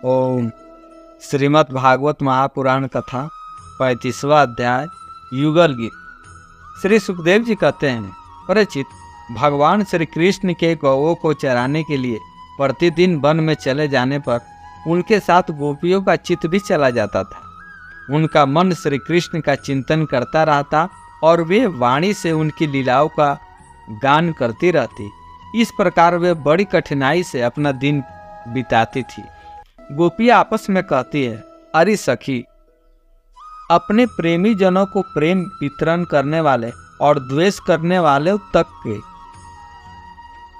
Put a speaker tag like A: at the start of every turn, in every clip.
A: ओम। श्रीमद् भागवत महापुराण कथा 35वां अध्याय युगल गीत। श्री सुखदेव जी कहते हैं, परिचित, भगवान श्री कृष्ण के गौओं को चराने के लिए प्रतिदिन वन में चले जाने पर उनके साथ गोपियों का चित्त भी चला जाता था। उनका मन श्री कृष्ण का चिंतन करता रहता और वे वाणी से उनकी लीलाओं का गान करती रहती। इस प्रकार वे बड़ी कठिनाई से अपना दिन बिताती थी। गोपियाँ आपस में कहती है, अरे सखी, अपने प्रेमी जनों को प्रेम वितरण करने वाले और द्वेष करने वाले तक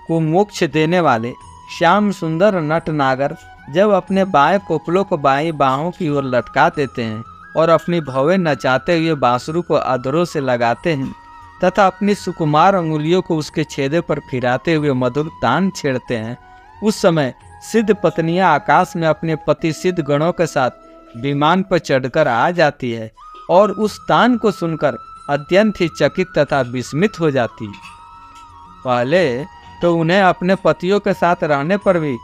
A: को मोक्ष देने वाले श्याम सुंदर नटनागर जब अपने बाएं कोपलों को बाईं बाहों की ओर लटका देते हैं और अपनी भौवें नचाते हुए बांसुरी को अधरों से लगाते हैं तथा अपनी सुकुमार अंगुलियों को उसके छेदे पर फिराते हुए मधुर तान छेड़ते हैं, उस समय सिद्ध पत्नियां आकाश में अपने पति सिद्ध गणों के साथ विमान पर चढ़कर आ जाती है और उस तान को सुनकर अत्यंत ही चकित तथा विस्मित हो जाती है। पहले तो उन्हें अपने पतियों के साथ रहने पर भी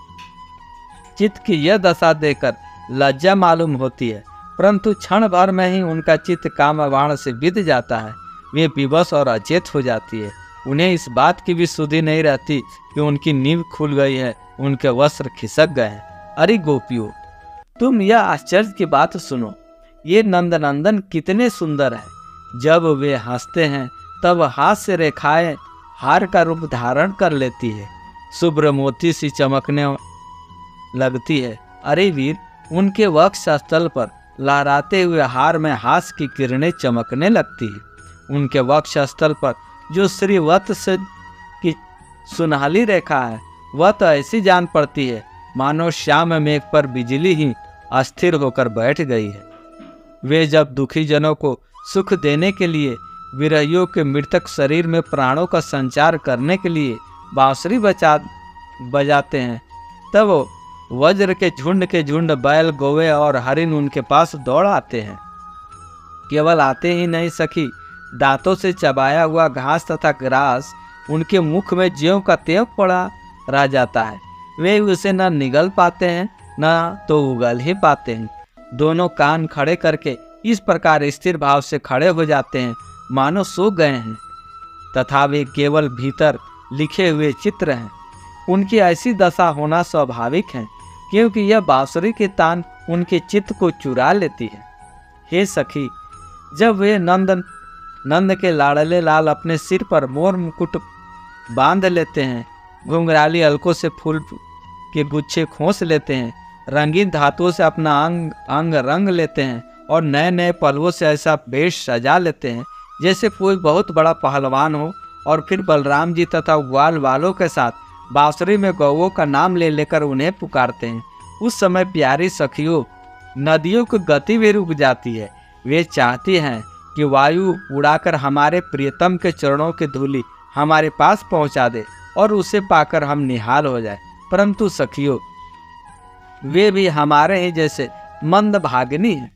A: चित्त की यह दशा देखकर लज्जा मालूम होती है, परंतु क्षण भर में ही उनका चित्त काम बाण से बीत जाता है। वे विवश और अचेत हो जाती है। उन्हें इस बात की भी सुधि नहीं रहती कि उनकी नींव खुल गई है, उनके वस्त्र खिसक गए हैं। अरे गोपियों, तुम यह आश्चर्य की बात सुनो। ये नंदनंदन कितने सुंदर है। जब वे हंसते हैं तब हास्य रेखाएं हार का रूप धारण कर लेती है, शुभ्र मोती सी चमकने लगती है। अरे वीर, उनके वक्षस्थल पर लहराते हुए हार में हास्य की किरणें चमकने लगती है। उनके वक्षस्थल पर जो श्रीवत्स की सुनहली रेखा है वह तो ऐसी जान पड़ती है मानो श्याम मेघ पर बिजली ही अस्थिर होकर बैठ गई है। वे जब दुखी जनों को सुख देने के लिए विरहियों के मृतक शरीर में प्राणों का संचार करने के लिए बांसुरी बजाते हैं, तब वज्र के झुंड बैल, गौवे और हरिण उनके पास दौड़ आते हैं। केवल आते ही नहीं सखी, दांतों से चबाया हुआ घास तथा ग्रास उनके मुख में ज्यों का त्यों पड़ा रह जाता है। वे उसे न निगल पाते हैं न तो उगल ही पाते हैं। दोनों कान खड़े करके इस प्रकार स्थिर भाव से खड़े हो जाते हैं मानो सो गए हैं, तथा वे केवल भीतर लिखे हुए चित्र हैं। उनकी ऐसी दशा होना स्वाभाविक है, क्योंकि यह बांसुरी की तान उनके चित्त को चुरा लेती है। हे सखी, जब वे नंद के लाडले लाल अपने सिर पर मोर मुकुट बांध लेते हैं, घुंघराली अलकों से फूल के गुच्छे खोस लेते हैं, रंगीन धातुओं से अपना अंग रंग लेते हैं और नए नए पलवों से ऐसा वेश सजा लेते हैं जैसे कोई बहुत बड़ा पहलवान हो, और फिर बलराम जी तथा ग्वाल वालों के साथ बांसुरी में गौओं का नाम ले लेकर उन्हें पुकारते हैं, उस समय प्यारी सखियों, नदियों की गति भी रुक जाती है। वे चाहती हैं कि वायु उड़ाकर हमारे प्रियतम के चरणों की धूलि हमारे पास पहुंचा दे और उसे पाकर हम निहाल हो जाए, परंतु सखियों, वे भी हमारे ही जैसे मंद भागिनी हैं।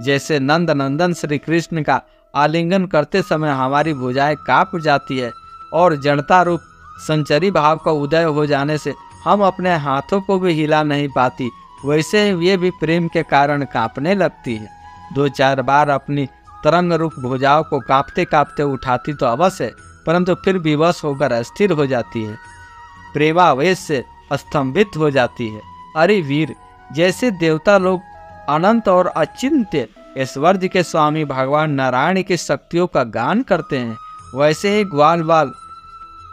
A: जैसे नंद नंदन श्री कृष्ण का आलिंगन करते समय हमारी भुजाएं कांप जाती है और जड़ता रूप संचरी भाव का उदय हो जाने से हम अपने हाथों को भी हिला नहीं पाती, वैसे ही वे भी प्रेम के कारण कांपने लगती है। 2-4 बार अपनी तरंग रूप भुजाओं को कांपते कांपते उठाती तो अवश्य है, परंतु फिर विवश होकर अस्थिर हो जाती है, प्रेमावेश से स्तंभित हो जाती है। अरे वीर, जैसे देवता लोग अनंत और अचिंत्य ऐश्वर्य के स्वामी भगवान नारायण की शक्तियों का गान करते हैं, वैसे ही ग्वाल बाल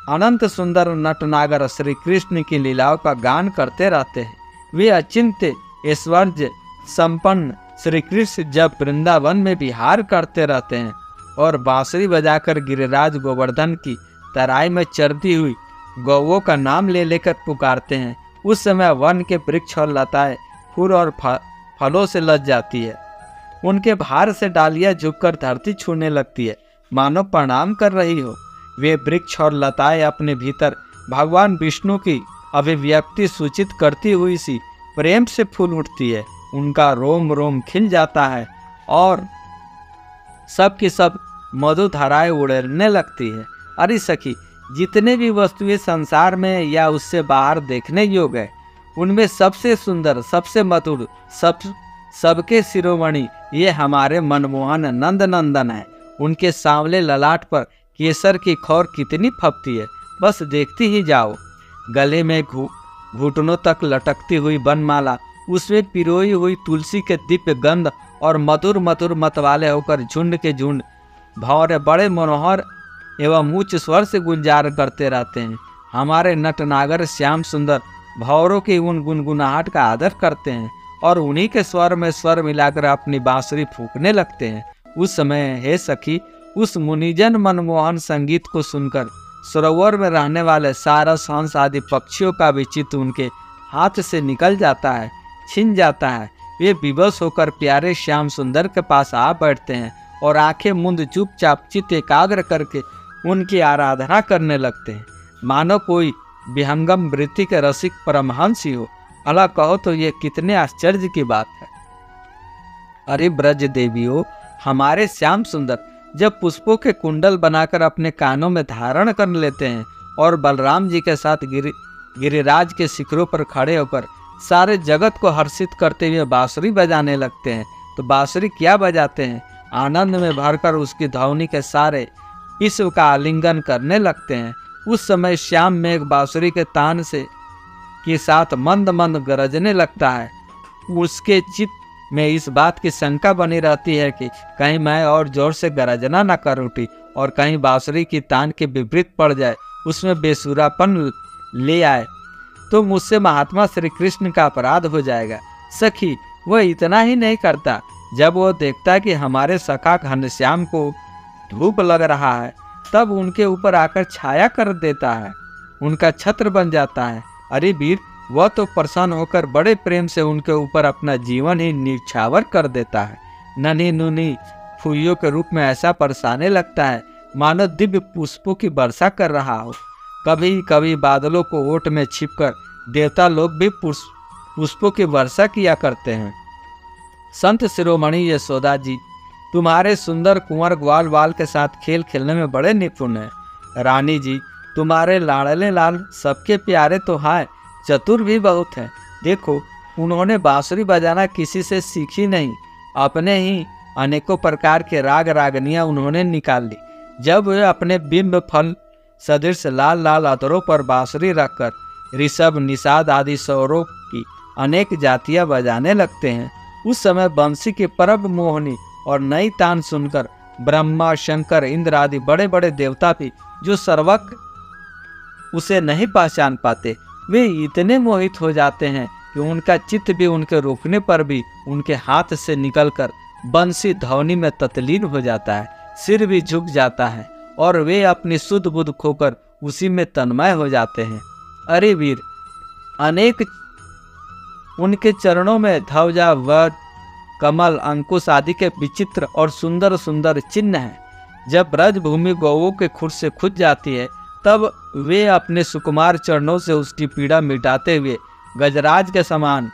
A: अनंत सुंदर नटनागर श्री कृष्ण की लीलाओं का गान करते रहते हैं। वे अचिंत्य ऐश्वर्य संपन्न श्री कृष्ण जब वृंदावन में विहार करते रहते हैं और बांसुरी बजाकर गिरिराज गोवर्धन की तराई में चरती हुई गौओं का नाम ले लेकर पुकारते हैं, उस समय वन के वृक्ष और लताएं फूल और फलों से लद जाती है। उनके भार से डालियां झुककर धरती छूने लगती है, मानो प्रणाम कर रही हो। वे वृक्ष और लताएं अपने भीतर भगवान विष्णु की अभिव्यक्ति सूचित करती हुई सी प्रेम से फूल उठती है। उनका रोम रोम खिल जाता है और सब की सब मधु धाराएं उड़ने लगती है। अरे सखी, जितने भी वस्तुएं संसार में या उससे बाहर देखने योग्य है, उनमें सबसे सुंदर, सबसे मधुर, सबके शिरोमणि ये हमारे मनमोहन नंद नंदन है। उनके सांवले ललाट पर केसर की खौर कितनी फपती है, बस देखती ही जाओ। गले में घुटनों तक लटकती हुई बनमाला, उसमें पिरोई हुई तुलसी के दिव्य गंध और मधुर मधुर मतवाले होकर झुंड के झुंड भौरे बड़े मनोहर एवं उच्च स्वर से गुंजार करते रहते हैं। हमारे नटनागर श्याम सुंदर भौरों की उन गुनगुनाहट का आदर करते हैं और उन्हीं के स्वर में स्वर मिलाकर अपनी बांसुरी फूंकने लगते हैं। उस समय हे सखी, उस मुनिजन मनमोहन संगीत को सुनकर सरोवर में रहने वाले सारस, हंस आदि पक्षियों का भी चित्त उनके हाथ से निकल जाता है, छिन जाता है। वे विवश होकर प्यारे श्याम सुंदर के पास आ बैठते हैं और आंखें मूंद चुपचाप चित्त एकाग्र करके उनकी आराधना करने लगते हैं, मानो कोई विहंगम वृत्ति के रसिक परमहंस ही हो। अला कहो तो ये कितने आश्चर्य की बात है। अरे ब्रज देवियों, हमारे श्याम सुंदर जब पुष्पों के कुंडल बनाकर अपने कानों में धारण कर लेते हैं और बलराम जी के साथ गिरिराज के शिखरों पर खड़े होकर सारे जगत को हर्षित करते हुए बांसुरी बजाने लगते हैं, तो बांसुरी क्या बजाते हैं, आनंद में भरकर उसकी ध्वनि के सारे विश्व का आलिंगन करने लगते हैं। उस समय श्याम मेघ बांसुरी के तान से के साथ मंद मंद गरजने लगता है। उसके चित्त में इस बात की शंका बनी रहती है कि कहीं मैं और जोर से गरजना न कर उठी और कहीं बांसुरी की तान के विपरीत पड़ जाए, उसमें बेसुरापन ले आए तो मुझसे महात्मा श्री कृष्ण का अपराध हो जाएगा। सखी, वह इतना ही नहीं करता, जब वो देखता है कि हमारे सखा घनश्याम को धूप लग रहा है तब उनके ऊपर आकर छाया कर देता है, उनका छत्र बन जाता है। अरे वीर, वह तो प्रसन्न होकर बड़े प्रेम से उनके ऊपर अपना जीवन ही निछावर कर देता है। नन्ही नुनी फूलियों के रूप में ऐसा बरसाने लगता है मानो दिव्य पुष्पों की वर्षा कर रहा हो। कभी कभी बादलों को ओट में छिपकर देवता लोग भी पुष्पों की वर्षा किया करते हैं। संत शिरोमणि यशोदा जी तुम्हारे सुंदर कुंवर ग्वाल बाल के साथ खेल खेलने में बड़े निपुण हैं। रानी जी, तुम्हारे लाड़ले लाल सबके प्यारे तो हैं, चतुर भी बहुत हैं। देखो, उन्होंने बांसुरी बजाना किसी से सीखी नहीं, अपने ही अनेकों प्रकार के राग रागनियां उन्होंने निकाल ली। जब वे अपने बिंब फल सदृश लाल लाल अधरों पर बांसुरी रखकर ऋषभ, निषाद आदि स्वरों की अनेक जातियां बजाने लगते हैं, उस समय बंसी की परब मोहनी और नई तान सुनकर ब्रह्मा, शंकर, इंद्र आदि बड़े बड़े देवता भी जो सर्वक उसे नहीं पहचान पाते, वे इतने मोहित हो जाते हैं कि उनका चित्त भी उनके रोकने पर भी उनके हाथ से निकलकर बंसी ध्वनि में ततलीन हो जाता है, सिर भी झुक जाता है और वे अपनी शुद्ध बुद्ध खोकर उसी में तन्मय हो जाते हैं। अरे वीर, अनेक उनके चरणों में ध्वजा, वट, कमल, अंकुश आदि के विचित्र और सुंदर सुंदर चिन्ह हैं। जब ब्रज भूमि गौओं के खुर से खुद जाती है तब वे अपने सुकुमार चरणों से उसकी पीड़ा मिटाते हुए गजराज के समान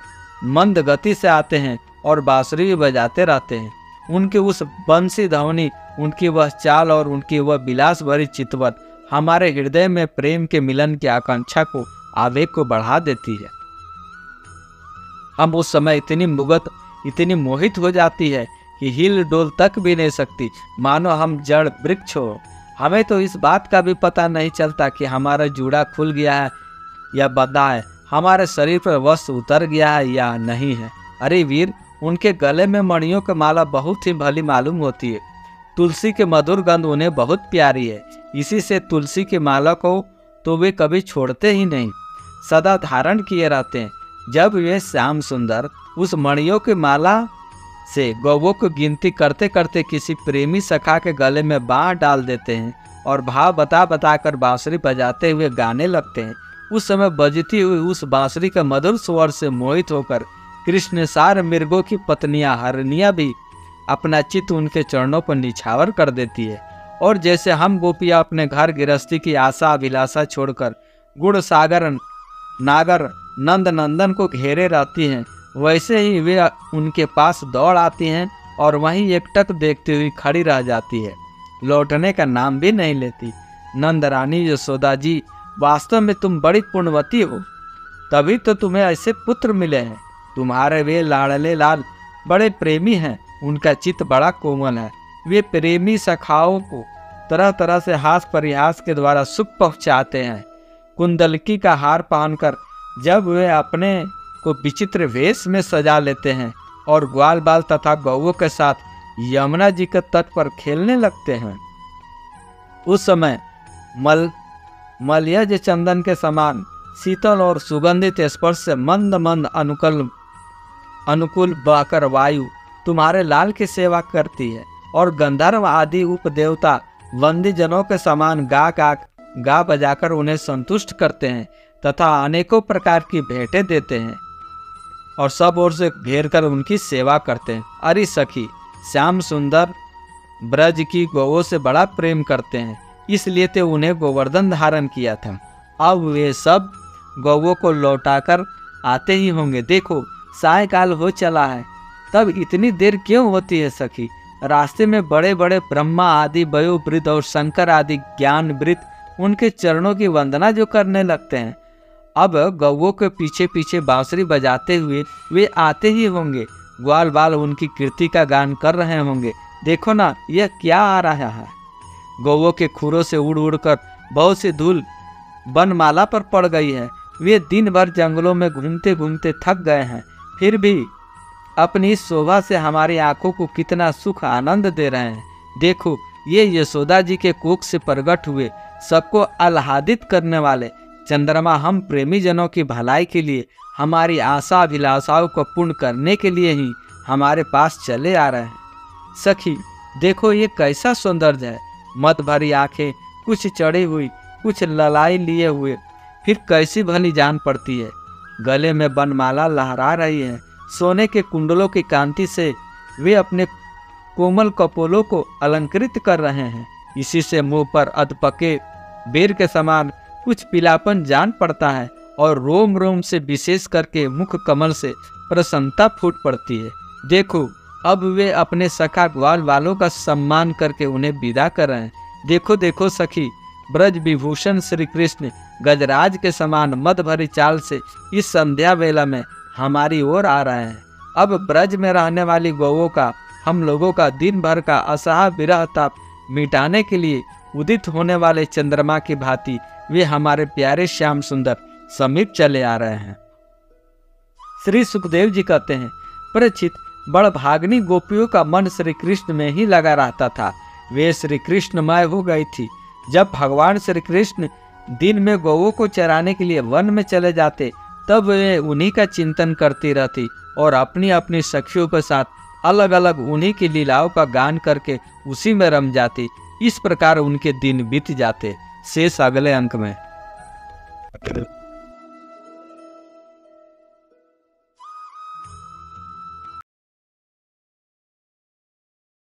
A: मंद गति से आते हैं और बांसुरी भी बजाते रहते हैं। उनकी उस बंसी ध्वनि, उनकी वह चाल और उनकी वह विलास भरी चितवत हमारे हृदय में प्रेम के मिलन की आकांक्षा को, आवेग को बढ़ा देती है। हम उस समय इतनी मोहित हो जाती है कि हिल डोल तक भी नहीं सकती, मानो हम जड़ वृक्ष हो। हमें तो इस बात का भी पता नहीं चलता कि हमारा जूड़ा खुल गया है या बंधा है, हमारे शरीर पर वस्त्र उतर गया है या नहीं है। अरे वीर, उनके गले में मणियों की माला बहुत ही भली मालूम होती है। तुलसी के मधुर गंध उन्हें बहुत प्यारी है, इसी से तुलसी की माला को तो वे कभी छोड़ते ही नहीं, सदा धारण किए रहते हैं। जब वे श्याम सुंदर उस मणियों की माला से गौवों को गिनती करते करते किसी प्रेमी सखा के गले में बाँह डाल देते हैं और भाव बता कर बांसुरी बजाते हुए गाने लगते हैं, उस समय बजती हुई उस बांसुरी के मधुर स्वर से मोहित होकर कृष्णसार मृगों की पत्नियां हरनियां भी अपना चित्त उनके चरणों पर निछावर कर देती है। और जैसे हम गोपियां अपने घर गृहस्थी की आशा अभिलाषा छोड़कर गुड़ सागर नागर नंद नंदन को घेरे रहती हैं, वैसे ही वे उनके पास दौड़ आती हैं और वहीं एकटक देखती हुई खड़ी रह जाती है, लौटने का नाम भी नहीं लेती। नंद रानी यशोदा जी, वास्तव में तुम बड़ी पुण्यवती हो। तभी तो तुम्हें ऐसे पुत्र मिले हैं। तुम्हारे वे लाडले लाल बड़े प्रेमी हैं, उनका चित्त बड़ा कोमल है। वे प्रेमी सखाओं को तरह तरह से हास परिहास के द्वारा सुख पहुंचाते हैं। कुंडलकी का हार पहनकर जब वे अपने को विचित्र वेश में सजा लेते हैं और ग्वाल बाल तथा गौओं के साथ यमुना जी के तट पर खेलने लगते हैं, उस समय मलयज चंदन के समान शीतल और सुगंधित स्पर्श से मंद मंद अनुकूल बहकर वायु तुम्हारे लाल की सेवा करती है और गंधर्व आदि उपदेवता वंदी जनों के समान गा बजाकर उन्हें संतुष्ट करते हैं तथा अनेकों प्रकार की भेंटें देते हैं और सब ओर से घेर कर उनकी सेवा करते हैं। अरे सखी, श्याम सुंदर ब्रज की गौओं से बड़ा प्रेम करते हैं, इसलिए तो उन्हें गोवर्धन धारण किया था। अब वे सब गौओं को लौटाकर आते ही होंगे। देखो, सायकाल हो चला है, तब इतनी देर क्यों होती है सखी? रास्ते में बड़े बड़े ब्रह्मा आदि वयोवृद्ध और शंकर आदि ज्ञान वृद्ध उनके चरणों की वंदना जो करने लगते हैं। अब गौओं के पीछे पीछे बांसुरी बजाते हुए वे आते ही होंगे। ग्वाल बाल उनकी कीर्ति का गान कर रहे होंगे। देखो ना, यह क्या आ रहा है। गौओं के खुरों से उड़ उड़ कर बहुत सी धूल बनमाला पर पड़ गई है। वे दिन भर जंगलों में घूमते घूमते थक गए हैं, फिर भी अपनी इस शोभा से हमारी आंखों को कितना सुख आनंद दे रहे हैं। देखो, ये यशोदा जी के कोख से प्रकट हुए सबको आह्लादित करने वाले चंद्रमा हम प्रेमी जनों की भलाई के लिए, हमारी आशा अभिलाषाओं को पूर्ण करने के लिए ही हमारे पास चले आ रहे हैं। सखी, देखो ये कैसा सौंदर्य है। मत भरी आंखें, कुछ चढ़ी हुई, कुछ ललाई लिए हुए, फिर कैसी भली जान पड़ती है। गले में बनमाला लहरा रही है। सोने के कुंडलों की कांति से वे अपने कोमल कपोलों को अलंकृत कर रहे हैं। इसी से मुंह पर अधपके बेर के समान कुछ पीलापन जान पड़ता है और रोम रोम से विशेष करके मुख कमल से प्रसन्नता फूट पड़ती है। देखो, अब वे अपने सखा ग्वाल वालों का सम्मान करके उन्हें विदा कर रहे हैं। देखो देखो सखी, ब्रज विभूषण श्री कृष्ण गजराज के समान मद भरी चाल से इस संध्या वेला में हमारी ओर आ रहे हैं। अब ब्रज में रहने वाली गौओं का, हम लोगों का दिन भर का असहा विरह ताप मिटाने के लिए उदित होने वाले चंद्रमा की भांति वे हमारे प्यारे श्याम सुंदर समीप चले आ रहे हैं। श्री सुखदेव जी कहते हैं, परीक्षित, बड़ भागनी गोपियों का मन श्री कृष्ण में ही लगा रहता था। वे श्री कृष्णमय हो गई थी। जब भगवान श्री कृष्ण दिन में गौओं को चराने के लिए वन में चले जाते, तब वे उन्हीं का चिंतन करती रहती और अपनी अपनी सखियों के साथ अलग अलग उन्हीं की लीलाओं का गान करके उसी में रम जाती। इस प्रकार उनके दिन बीत जाते। शेष अगले अंक में।